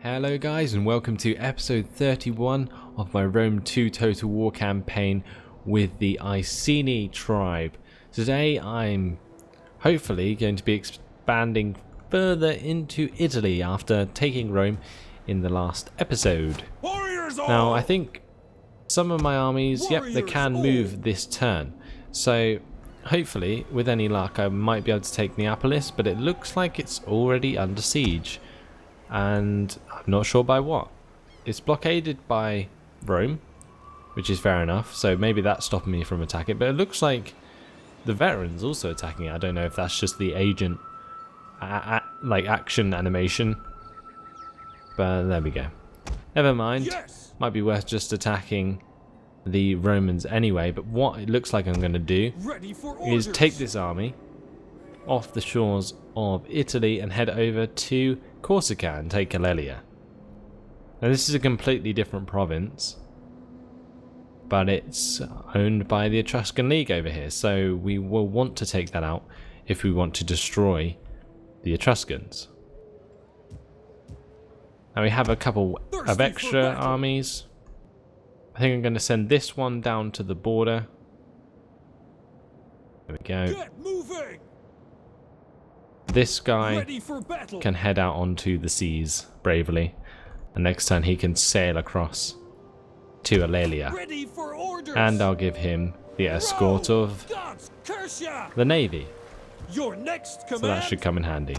Hello guys, and welcome to episode 31 of my Rome 2 Total War campaign with the Iceni tribe. Today I'm hopefully going to be expanding further into Italy after taking Rome in the last episode. Now I think some of my armies, they can move this turn. So hopefully with any luck I might be able to take Neapolis, but it looks like it's already under siege. And I'm not sure by what. It's blockaded by Rome, which is fair enough, so maybe that's stopping me from attacking it, but it looks like the veterans also attacking it. I don't know if that's just the agent like action animation, but there we go. Never mind. Yes! Might be worth just attacking the Romans anyway, but what it looks like I'm going to do is take this army off the shores of Italy and head over to Corsica and take Caria. Now this is a completely different province, but it's owned by the Etruscan League over here, so we will want to take that out if we want to destroy the Etruscans. Now we have a couple of extra armies. I think I'm going to send this one down to the border. There we go. Get moving! This guy can head out onto the seas bravely, and next turn he can sail across to Alalia. And I'll give him the escort of the navy. Your next command. So that should come in handy.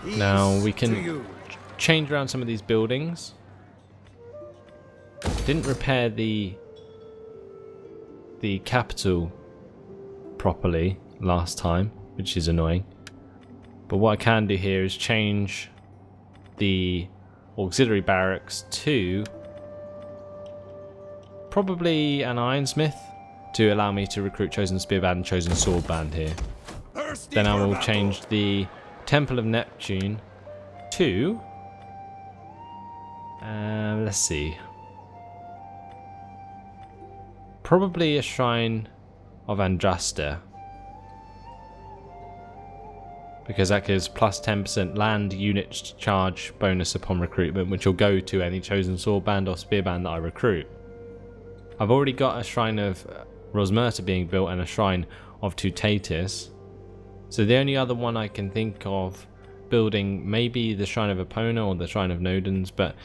Now we can change around some of these buildings. Didn't repair the capital properly last time, which is annoying. But what I can do here is change the auxiliary barracks to probably an ironsmith to allow me to recruit chosen spear band and chosen sword band here. Then I will change the Temple of Neptune to let's see, probably a shrine of Andrasta, because that gives plus 10% land unit charge bonus upon recruitment, which will go to any chosen sword band or spear band that I recruit. I've already got a shrine of Rosmerta being built and a shrine of Tutatis, so the only other one I can think of building maybe the shrine of Epona or the shrine of Nodens, but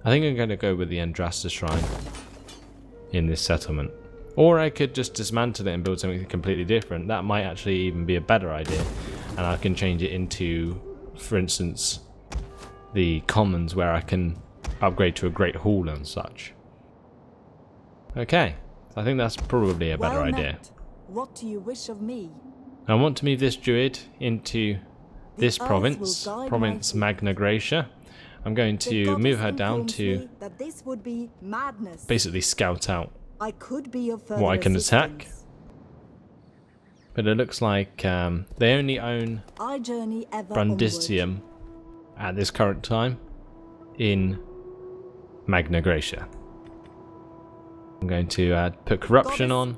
I think I'm going to go with the Andrasta shrine in this settlement. Or I could just dismantle it and build something completely different. That might actually even be a better idea. And I can change it into, for instance, the commons, where I can upgrade to a great hall and such. Okay, I think that's probably a better idea. What do you wish of me? I want to move this druid into this province, Province Magna Graecia. I'm going to move her down to basically scout out what I can attack. But it looks like they only own Brundisium at this current time in Magna Graecia. I'm going to put corruption on.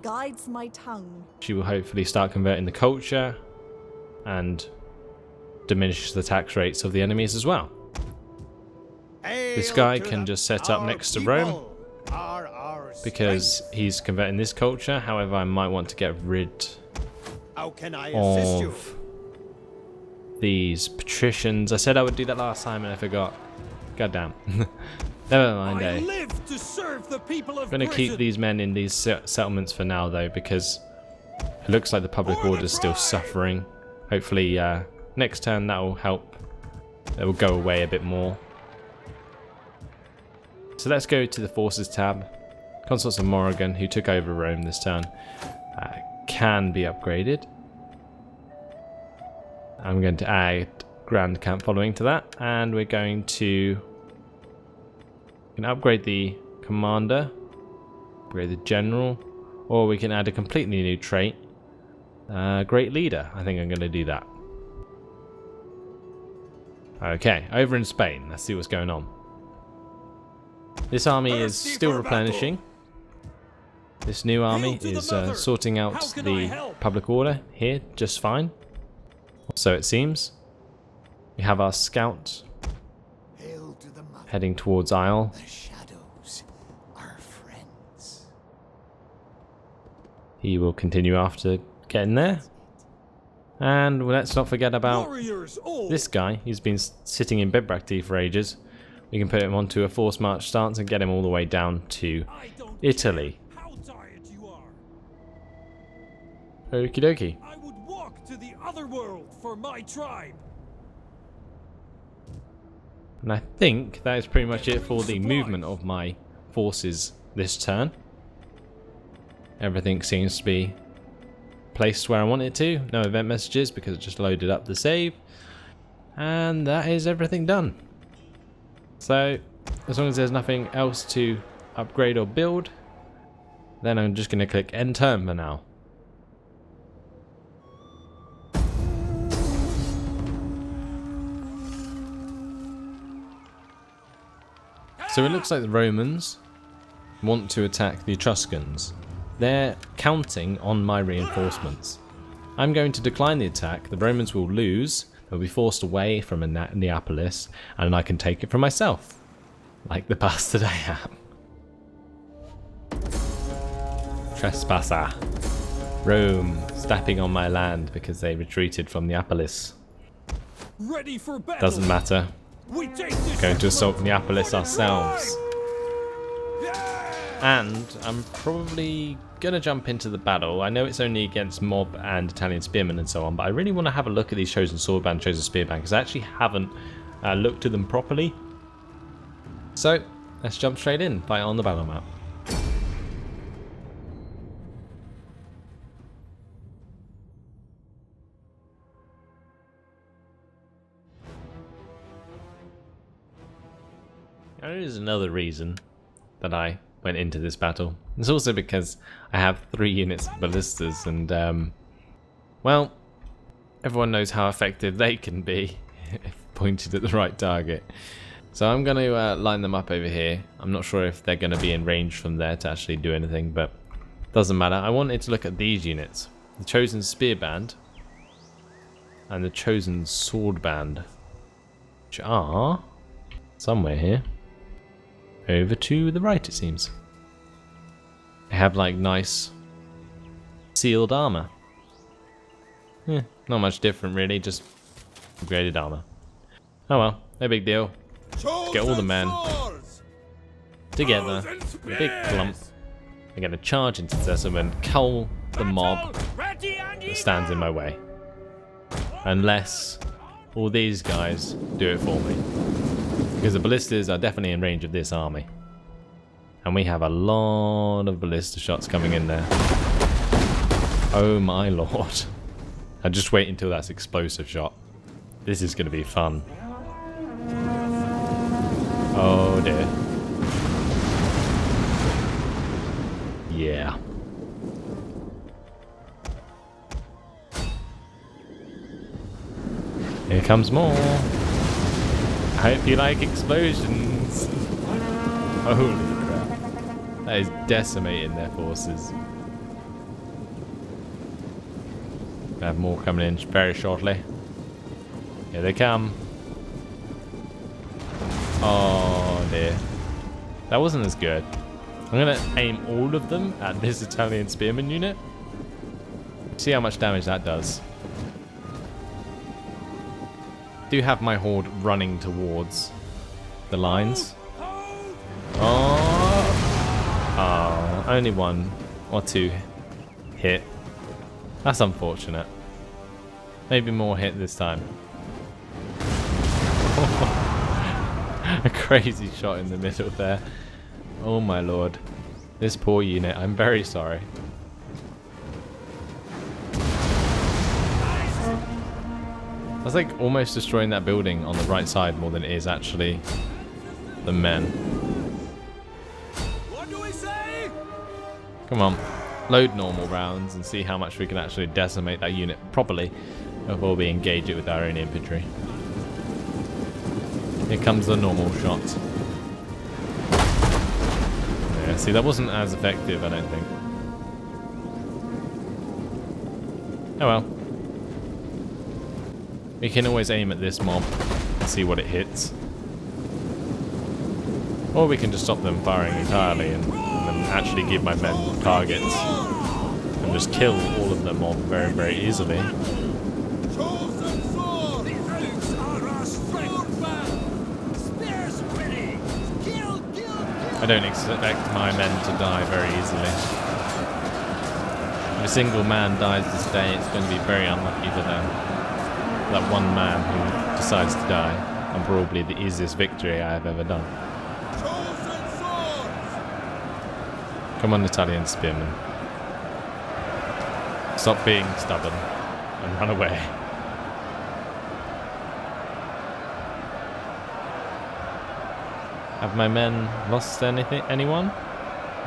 She will hopefully start converting the culture and diminish the tax rates of the enemies as well. This guy can just set up next to Rome because he's converting this culture. However, I might want to get rid of these patricians. I said I would do that last time and I forgot. Goddamn. Never mind, eh? I'm going to keep these men in these settlements for now though, because it looks like the public order is still suffering. Hopefully next turn that will help. It will go away a bit more. So let's go to the forces tab. Consuls of Morrigan, who took over Rome this turn, can be upgraded. I'm going to add Grand Camp following to that, and we're going to upgrade the commander, upgrade the general, or we can add a completely new trait, Great Leader. I think I'm going to do that. Okay, over in Spain, let's see what's going on. This army is still replenishing. This new army is sorting out the public order here just fine. So it seems. We have our scout heading towards Isle. The shadows are friends. He will continue after getting there. And let's not forget about Warriors all. this guy. He's been sitting in Bibracti for ages. We can put him onto a forced march stance and get him all the way down to I don't Italy. care how tired you are. Okie dokie. I would walk to the other world for my tribe. And I think that is pretty much it for the movement of my forces this turn. Everything seems to be placed where I want it to. No event messages because it just loaded up the save. And that is everything done. So, as long as there's nothing else to upgrade or build, then I'm just going to click end turn for now. So it looks like the Romans want to attack the Etruscans. They're counting on my reinforcements. I'm going to decline the attack. The Romans will lose. They'll be forced away from Neapolis, and I can take it for myself, like the bastard I am. Trespasser. Rome, stepping on my land because they retreated from Neapolis. Ready for battle. Doesn't matter. We take this Going to assault Neapolis for the ourselves. tribe. Yeah! And I'm probably going to jump into the battle. I know it's only against mob and Italian spearmen and so on, but I really want to have a look at these chosen swordband, chosen spearband, because I actually haven't looked at them properly. So let's jump straight in, fight on the battle map. There is another reason that I went into this battle. It's also because I have 3 units of ballistas and, well, everyone knows how effective they can be if pointed at the right target. So I'm going to line them up over here. I'm not sure if they're going to be in range from there to actually do anything, but doesn't matter. I wanted to look at these units. The chosen spearband and the chosen swordband, which are somewhere here. Over to the right, it seems. They have like nice sealed armor. Not much different really, just upgraded armor. Oh well, no big deal. Let's get all the men together in a big clump. We're going to charge into Cessum and cull the mob that stands in my way. Unless all these guys do it for me. Because the ballistas are definitely in range of this army. And we have a lot of ballista shots coming in there. Oh my lord. I'll just wait until that's explosive shot. This is going to be fun. Oh dear. Yeah. Here comes more. I hope you like explosions. Holy crap. That is decimating their forces. We have more coming in very shortly. Here they come. Oh dear. That wasn't as good. I'm going to aim all of them at this Italian spearman unit. See how much damage that does. Do have my horde running towards the lines. Oh, only 1 or 2 hit. That's unfortunate. Maybe more hit this time. A crazy shot in the middle there. Oh my lord. This poor unit, I'm very sorry. That's like almost destroying that building on the right side more than it is actually the men. What do we say? Come on, load normal rounds and see how much we can actually decimate that unit properly before we engage it with our own infantry. Here comes the normal shot. Yeah, see, that wasn't as effective, I don't think. Oh well. We can always aim at this mob and see what it hits. Or we can just stop them firing entirely and then actually give my men targets and just kill all of them off very, very easily. Chosen sword! The oaks are our strength, man! Spears ready! Kill, kill, kill! I don't expect my men to die very easily. If a single man dies this day, it's going to be very unlucky for them. That one man who decides to die, and probably the easiest victory I have ever done. Chosen swords! Come on, Italian spearmen. Stop being stubborn and run away. Have my men lost anyone?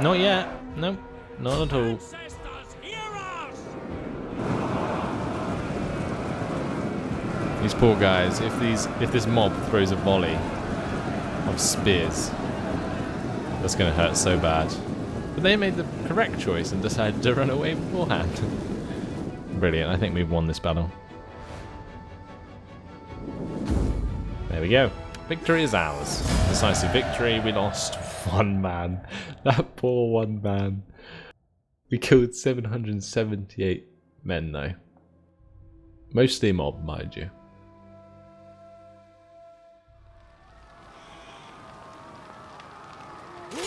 Not yet. Nope, not at all. Ancestors, hear us! These poor guys. If this mob throws a volley of spears, that's going to hurt so bad. But they made the correct choice and decided to run away beforehand. Brilliant. I think we've won this battle. There we go. Victory is ours. Decisive victory. We lost one man. That poor one man. We killed 778 men though. Mostly mob, mind you.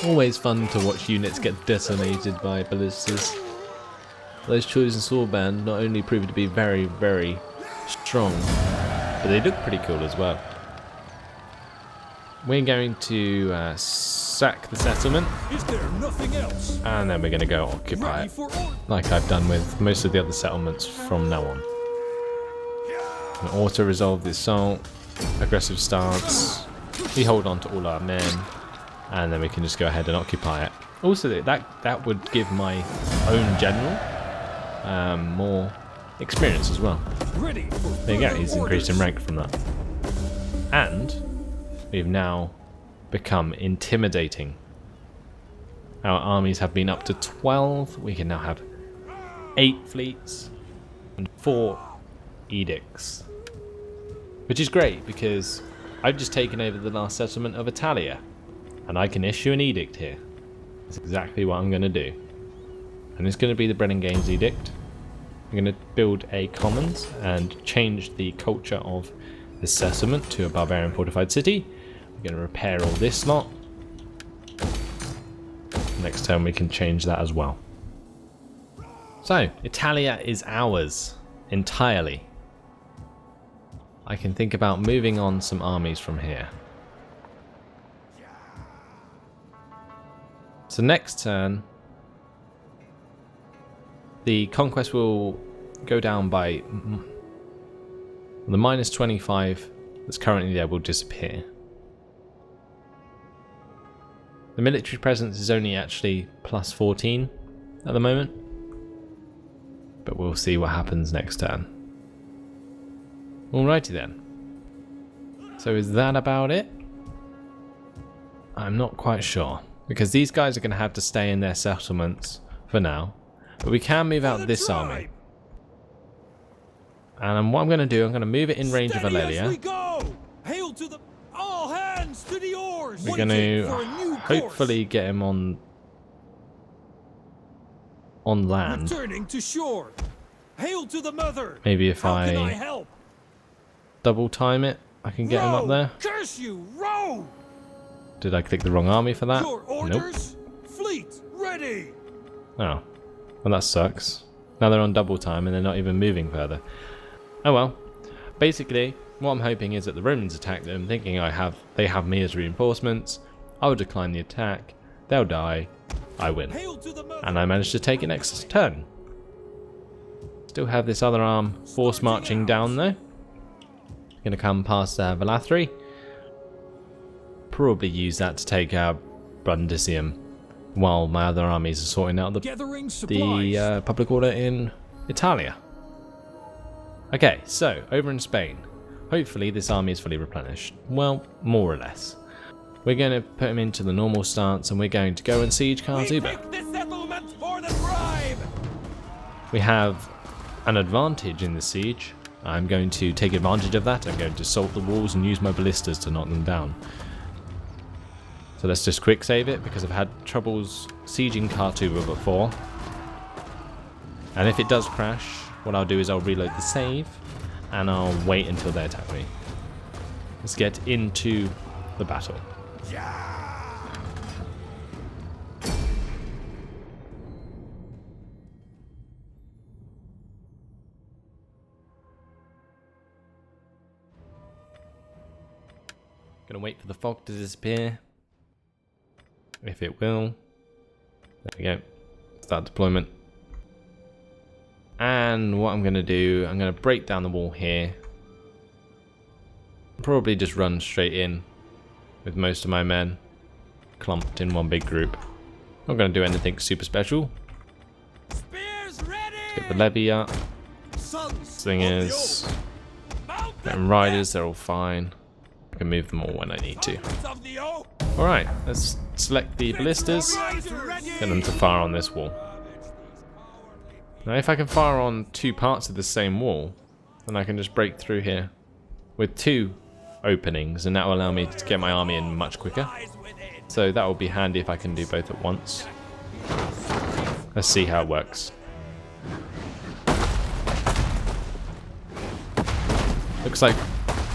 Always fun to watch units get decimated by ballistas. Those chosen sword band not only proved to be very, very strong, but they look pretty cool as well. We're going to sack the settlement, Is there nothing else? and then we're going to go occupy Ready it, for order? like I've done with most of the other settlements from now on. Auto-resolve the assault, aggressive stance, we hold on to all our men, and then we can just go ahead and occupy it. Also, that would give my own general more experience as well. Ready for There you go, further he's increased in orders. rank from that. And we've now become intimidating. Our armies have been up to 12. We can now have 8 fleets and 4 edicts. Which is great because I've just taken over the last settlement of Italia. And I can issue an edict here. That's exactly what I'm going to do. And it's going to be the Brennan Games Edict. I'm going to build a commons and change the culture of this settlement to a barbarian fortified city. We're going to repair all this lot. Next turn we can change that as well. So, Italia is ours entirely. I can think about moving on some armies from here. So next turn, the conquest will go down by the minus 25 that's currently there will disappear. The military presence is only actually plus 14 at the moment, but we'll see what happens next turn. Alrighty then. So is that about it? I'm not quite sure, because these guys are going to have to stay in their settlements for now, but we can move out this army. And what I'm going to do, I'm going to move it in range of Steady as we Alelia. go! Hail to the all hands to the oars! We're going to For a new hopefully get him on land. Returning to shore. Hail to the mother! Maybe if How can I I help? double time it, I can get him up Row! there. Curse you! Row! Did I click the wrong army for that? Your Nope. orders? Fleet ready! Oh, well that sucks. Now they're on double time and they're not even moving further. Oh well. Basically, what I'm hoping is that the Romans attack them, thinking they have me as reinforcements. I will decline the attack. They'll die. I win, Hail to the mother! and I managed to take it next turn. Still have this other arm force marching down though. Gonna come past Valathri. Probably use that to take out Brundisium while my other armies are sorting out Gathering supplies. the public order in Italia. Okay, so over in Spain, hopefully this army is fully replenished. Well, more or less. We're going to put him into the normal stance and we're going to go and siege We Carzuba. take this settlement for the bribe! We have an advantage in the siege. I'm going to take advantage of that. I'm going to assault the walls and use my ballistas to knock them down. So let's just quick save it because I've had troubles sieging Kartuba before. And if it does crash, what I'll do is I'll reload the save and I'll wait until they attack me. Let's get into the battle. Gonna wait for the fog to disappear. If it will. There we go. Start deployment. And what I'm gonna do, I'm gonna break down the wall here. Probably just run straight in with most of my men clumped in one big group. Not gonna do anything super special. Spears ready! Get the levy up. Slingers. And riders, they're all fine. I can move them all when I need to. Alright, let's select the ballistas. Get them to fire on this wall. Now if I can fire on two parts of the same wall, then I can just break through here with two openings, and that will allow me to get my army in much quicker. So that will be handy if I can do both at once. Let's see how it works. Looks like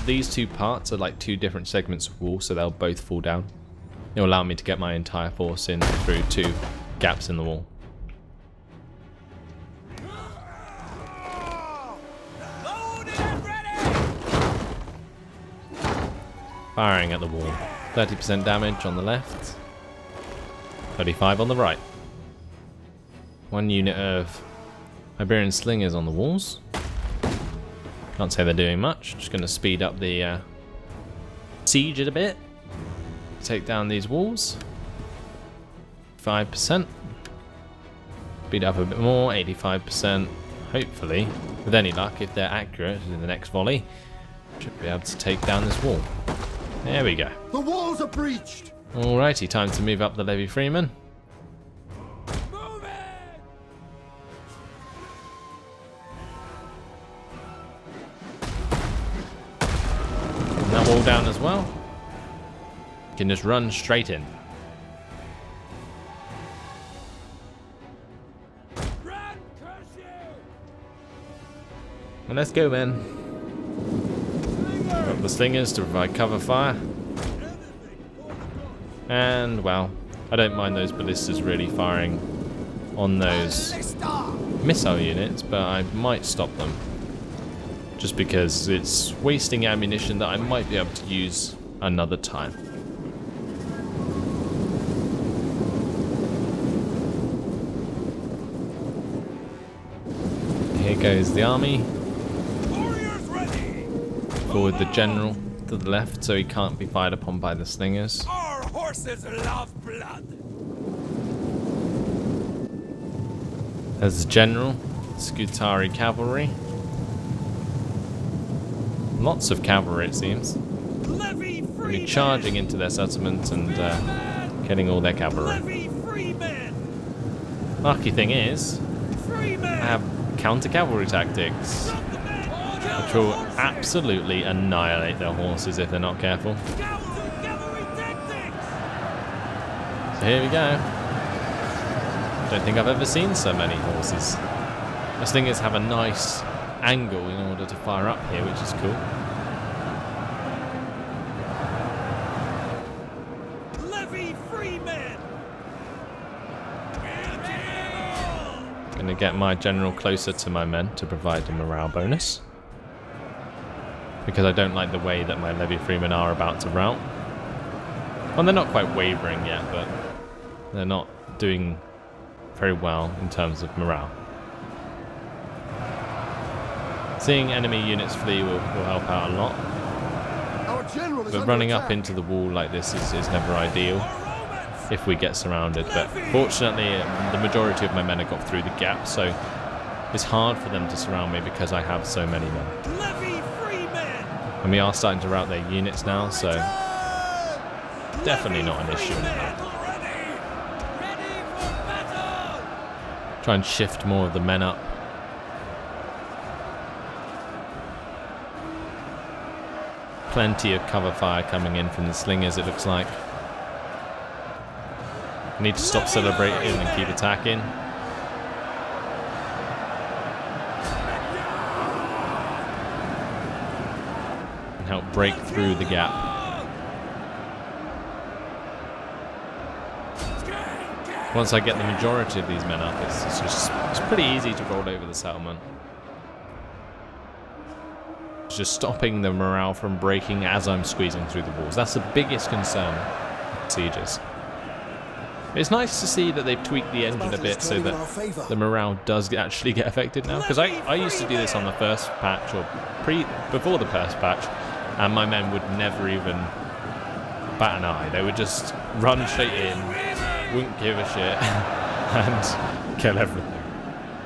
these two parts are like two different segments of wall, so they'll both fall down. It'll allow me to get my entire force in through two gaps in the wall. Firing at the wall. 30% damage on the left. 35 on the right. One unit of Iberian slingers on the walls. Can't say they're doing much. Just going to speed up the siege it a bit. Take down these walls. 5%. Speed up a bit more. 85%. Hopefully, with any luck, if they're accurate in the next volley, should be able to take down this wall. There we go. The walls are breached. Alrighty, time to move up the levy freeman. Move it! And that wall down as well. Can just run straight in. Run, curse you! And let's go, man. Got the slingers to provide cover fire. And, well, I don't mind those ballistas really firing on those missile units, but I might stop them. Just because it's wasting ammunition that I might be able to use another time. Here goes the army. Forward the general to the left so he can't be fired upon by the slingers. Our horses love blood. There's the general, Scutari cavalry. Lots of cavalry it seems. Levy They'll free be charging into their settlement and getting all their cavalry. Levy free men. Lucky thing is, Free men. I have counter cavalry tactics, which will absolutely annihilate their horses if they're not careful. So here we go. Don't think I've ever seen so many horses. The slingers have a nice angle in order to fire up here, which is cool. Levy free men. Gonna get my general closer to my men to provide a morale bonus. Because I don't like the way that my levy freemen are about to rout. Well, they're not quite wavering yet, but they're not doing very well in terms of morale. Seeing enemy units flee will help out a lot. But running up into the wall like this is never ideal if we get surrounded. But fortunately, the majority of my men have got through the gap, so it's hard for them to surround me because I have so many men. And we are starting to rout their units now, so definitely not an issue anymore. Try and shift more of the men up. Plenty of cover fire coming in from the slingers, it looks like. I need to stop celebrating and keep attacking. And help break through the gap. Once I get the majority of these men up, it's pretty easy to roll over the settlement. It's just stopping the morale from breaking as I'm squeezing through the walls. That's the biggest concern in sieges. It's nice to see that they've tweaked the engine a bit so that the morale does actually get affected now. Because I used to do this on the first patch, or before the first patch, and my men would never even bat an eye. They would just run straight in, wouldn't give a shit, and kill everything.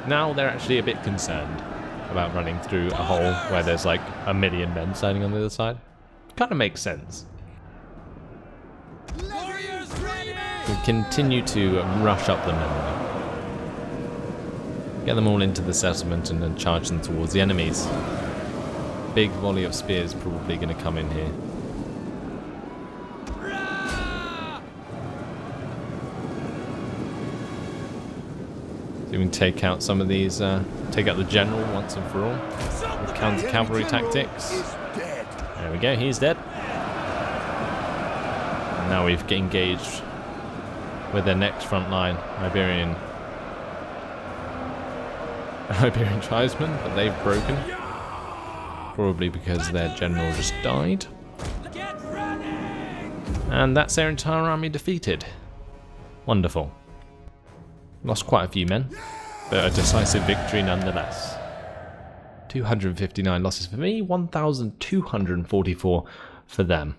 Now they're actually a bit concerned about running through a hole where there's like a million men standing on the other side. Kind of makes sense. We continue to rush up the men. Get them all into the settlement and then charge them towards the enemies. Big volley of spears probably going to come in here. So we can take out some of these, take out the general once and for all. With counter-cavalry tactics. There we go, he's dead. And now we've engaged with their next front line, Iberian tribesmen, but they've broken. Probably because their general just died. And that's their entire army defeated. Wonderful. Lost quite a few men, but a decisive victory nonetheless. 259 losses for me, 1,244 for them.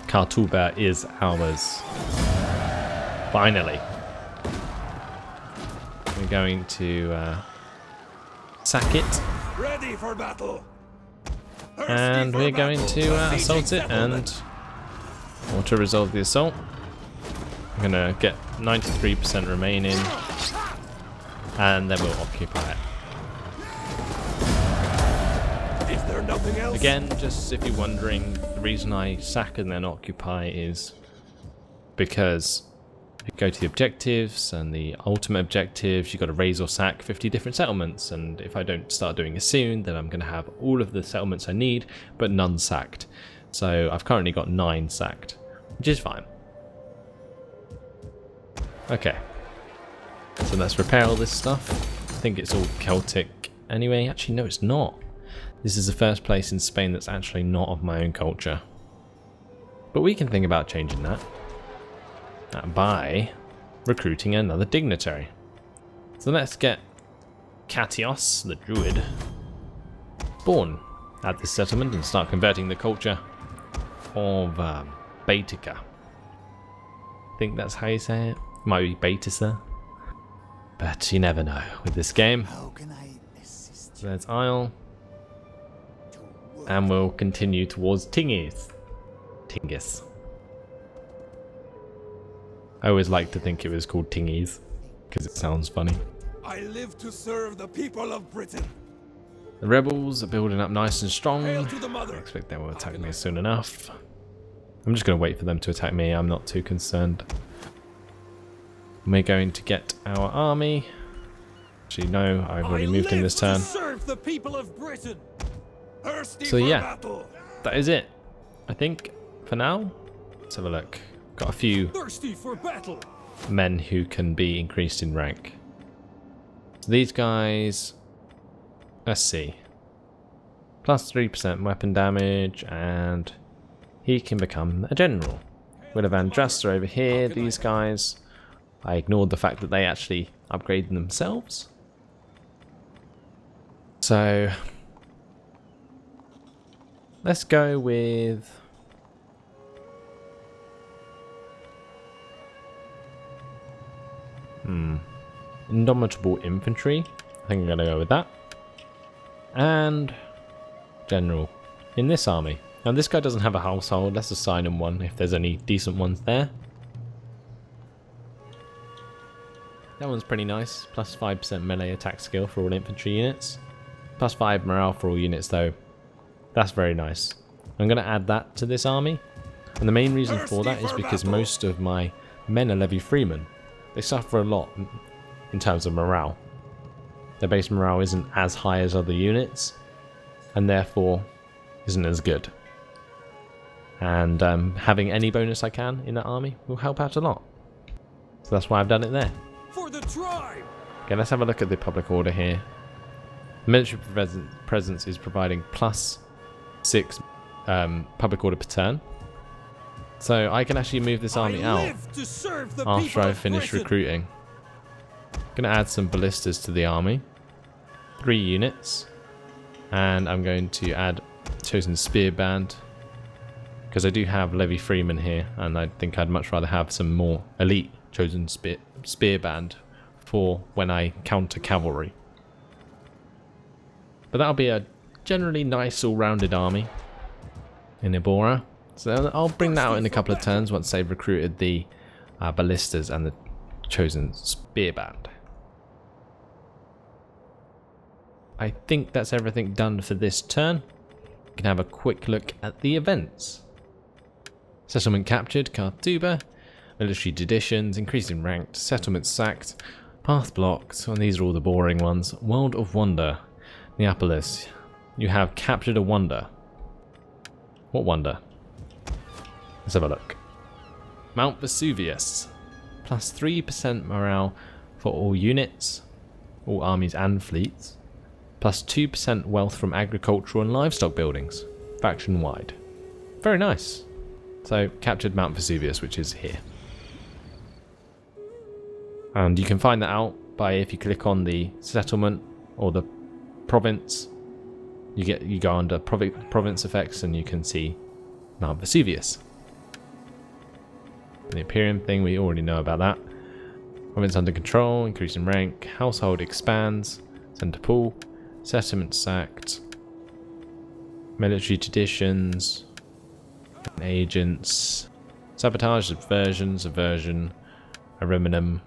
Kartuba is ours. Finally. We're going to sack it. Ready for battle. And we're going to assault it and auto resolve the assault. I'm gonna get 93% remaining, and then we'll occupy it. Is there nothing else? Again, just if you're wondering, the reason I sack and then occupy is because you go to the objectives, and the ultimate objectives, you've got to raise or sack 50 different settlements, and if I don't start doing it soon, then I'm going to have all of the settlements I need, but none sacked. So I've currently got 9 sacked, which is fine. Okay, so let's repair all this stuff. I think it's all Celtic anyway. Actually, no, it's not. This is the first place in Spain that's actually not of my own culture. But we can think about changing that by recruiting another dignitary. So let's get Catios, the druid, born at this settlement and start converting the culture of Baetica. I think that's how you say it. Might be Baetisa, but you never know with this game. How can I assist So there's Isle, and we'll continue towards Tingis. I always like to think it was called Tingis because it sounds funny. I live to serve the people of Britain. The rebels are building up nice and strong. Hail to the I mother. expect they will attack me soon enough. I'm just going to wait for them to attack me. I'm not too concerned. We're going to get our army. Actually, no, I've already moved in this turn. Serve the people of Britain. Thirsty So for yeah, battle. that is it. I think for now. Let's have a look. Got a few Thirsty for battle. men who can be increased in rank. So these guys, let's see. Plus 3% weapon damage, and he can become a general. Will of Andrasta over here. These guys, I ignored the fact that they actually upgraded themselves. So let's go with Indomitable Infantry. I think I'm going to go with that. And General in this army. Now this guy doesn't have a household. Let's assign him one if there's any decent ones there. That one's pretty nice. Plus 5% melee attack skill for all infantry units. Plus 5 morale for all units though. That's very nice. I'm going to add that to this army. And the main reason for that is because most of my men are levy freemen. They suffer a lot in terms of morale. Their base morale isn't as high as other units, and therefore isn't as good. And having any bonus I can in that army will help out a lot. So that's why I've done it there. For the tribe! Okay, let's have a look at the public order here. The military presence is providing +6 public order per turn. So I can actually move this army out after I finish recruiting. Going to add some ballistas to the army. 3 units. And I'm going to add chosen spear band. Because I do have levy freemen here, and I think I'd much rather have some more elite chosen spear band for when I counter cavalry. But that'll be a generally nice all-rounded army in Ibora. So I'll bring that out in a couple of turns once they've recruited the ballistas and the chosen spear band. I think that's everything done for this turn. We can have a quick look at the events. Settlement captured, Kartuba. Military traditions, increasing ranked, settlement sacked, path blocked, and these are all the boring ones. World of Wonder, Neapolis. You have captured a wonder. What wonder? Let's have a look. Mount Vesuvius. +3% morale for all units, all armies and fleets. +2% wealth from agricultural and livestock buildings, faction wide. Very nice. So, captured Mount Vesuvius, which is here. And you can find that out by if you click on the settlement or the province. You go under province effects and you can see Mount Vesuvius. The Imperium thing, we already know about that. Province under control, increase in rank, household expands, center pool, settlement sacked, military traditions, agents, sabotage, subversion, areminum.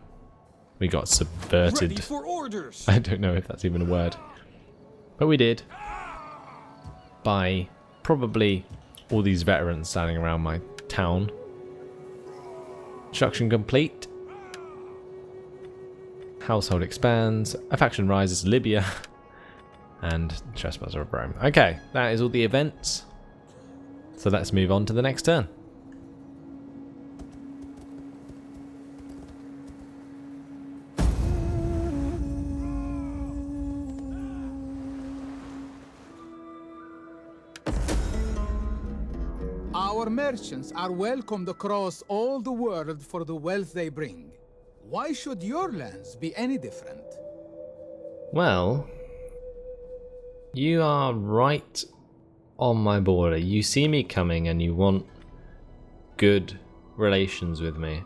We got subverted. Ready for orders. I don't know if that's even a word. But we did. By probably all these veterans standing around my town. Construction complete. Household expands. A faction rises, Libya. And Trespasser of Rome. Okay, that is all the events. So let's move on to the next turn. Our merchants are welcomed across all the world for the wealth they bring. Why should your lands be any different? Well, you are right on my border. You see me coming and you want good relations with me.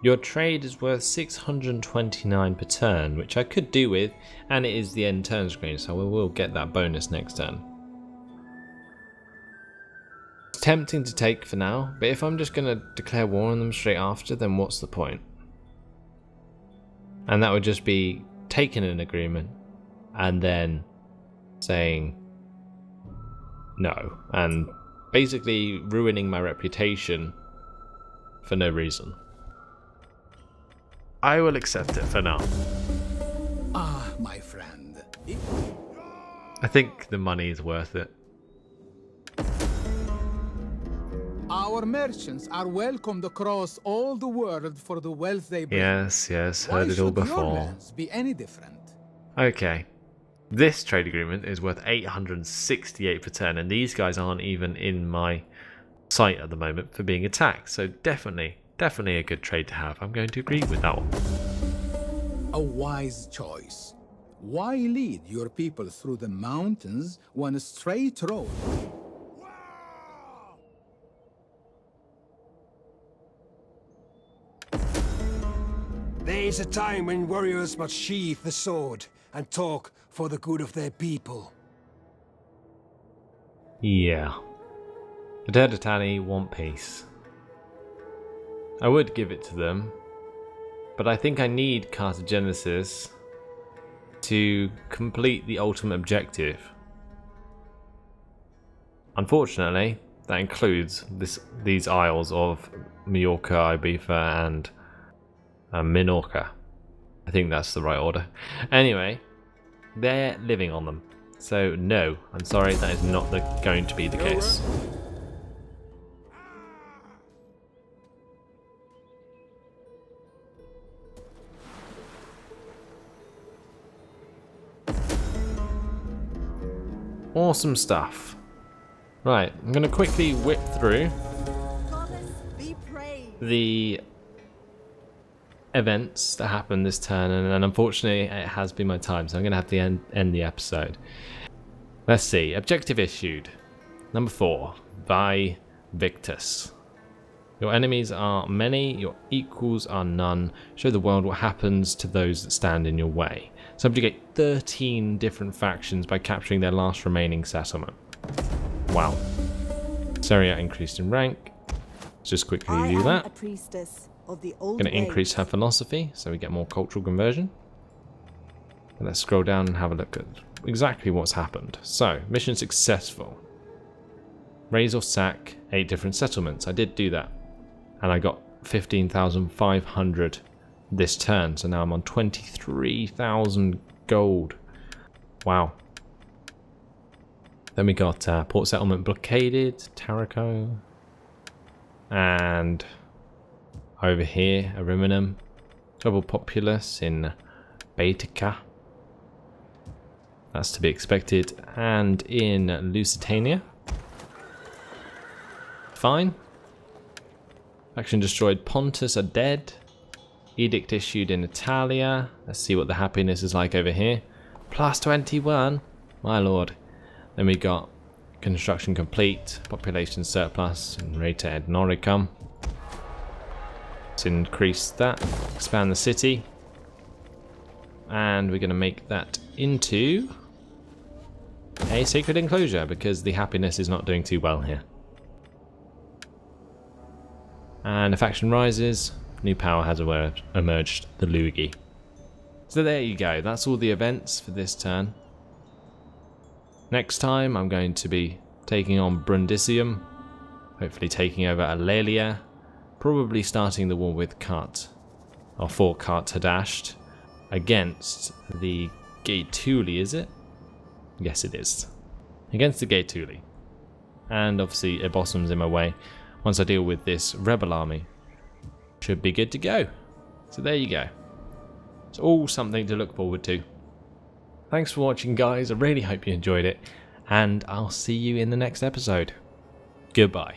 Your trade is worth 629 per turn, which I could do with, and it is the end turn screen, so we will get that bonus next turn. It's tempting to take for now, but if I'm just going to declare war on them straight after, then what's the point? And that would just be taking an agreement and then saying no, and basically ruining my reputation for no reason. I will accept it for now. Ah, my friend. I think the money is worth it. Our merchants are welcomed across all the world for the wealth they bring. Yes, Why heard it all should your before. lands be any different? Okay. This trade agreement is worth 868 per turn, and these guys aren't even in my sight at the moment for being attacked. So definitely a good trade to have. I'm going to agree with that one. A wise choice. Why lead your people through the mountains when a straight road? There's a time when warriors must sheath the sword and talk for the good of their people. Yeah. The Derditani want peace. I would give it to them, but I think I need Cartagenesis to complete the ultimate objective. Unfortunately, that includes these isles of Majorca, Ibiza, and Minorca. I think that's the right order. Anyway, they're living on them. So no, I'm sorry, that is not going to be the case. Awesome stuff. Right, I'm going to quickly whip through Be praised. the events that happened this turn, and unfortunately it has been my time, so I'm going to have to end the episode. Let's see. Objective issued. Number 4. Vi Victus. Your enemies are many, your equals are none. Show the world what happens to those that stand in your way. Subjugate 13 different factions by capturing their last remaining settlement. Wow. Caria increased in rank. Let's just quickly I do am that. a priestess of the old Going to increase ways. her philosophy so we get more cultural conversion. And let's scroll down and have a look at exactly what's happened. So, mission successful. Raise or sack 8 different settlements. I did do that. And I got 15,500 this turn. So now I'm on 23,000 gold. Wow. Then we got port settlement blockaded, Taraco. And over here, Ariminum. Global populace in Baetica. That's to be expected. And in Lusitania. Fine. Faction destroyed. Pontus are dead. Edict issued in Italia. Let's see what the happiness is like over here. Plus 21. My lord. Then we got construction complete. Population surplus. And rate ad Noricum. Let's increase that. Expand the city. And we're going to make that into a sacred enclosure because the happiness is not doing too well here. And a faction rises. New power has emerged, the Luigi. So there you go. That's all the events for this turn. Next time I'm going to be taking on Brundisium. Hopefully taking over Alalia. Probably starting the war with Kart. Or for Kart Hadasht. Against the Gaetuli, is it? Yes, it is. Against the Gaetuli. And obviously Ebossum's in my way. Once I deal with this rebel army, should be good to go. So there you go. It's all something to look forward to. Thanks for watching, guys. I really hope you enjoyed it. And I'll see you in the next episode. Goodbye.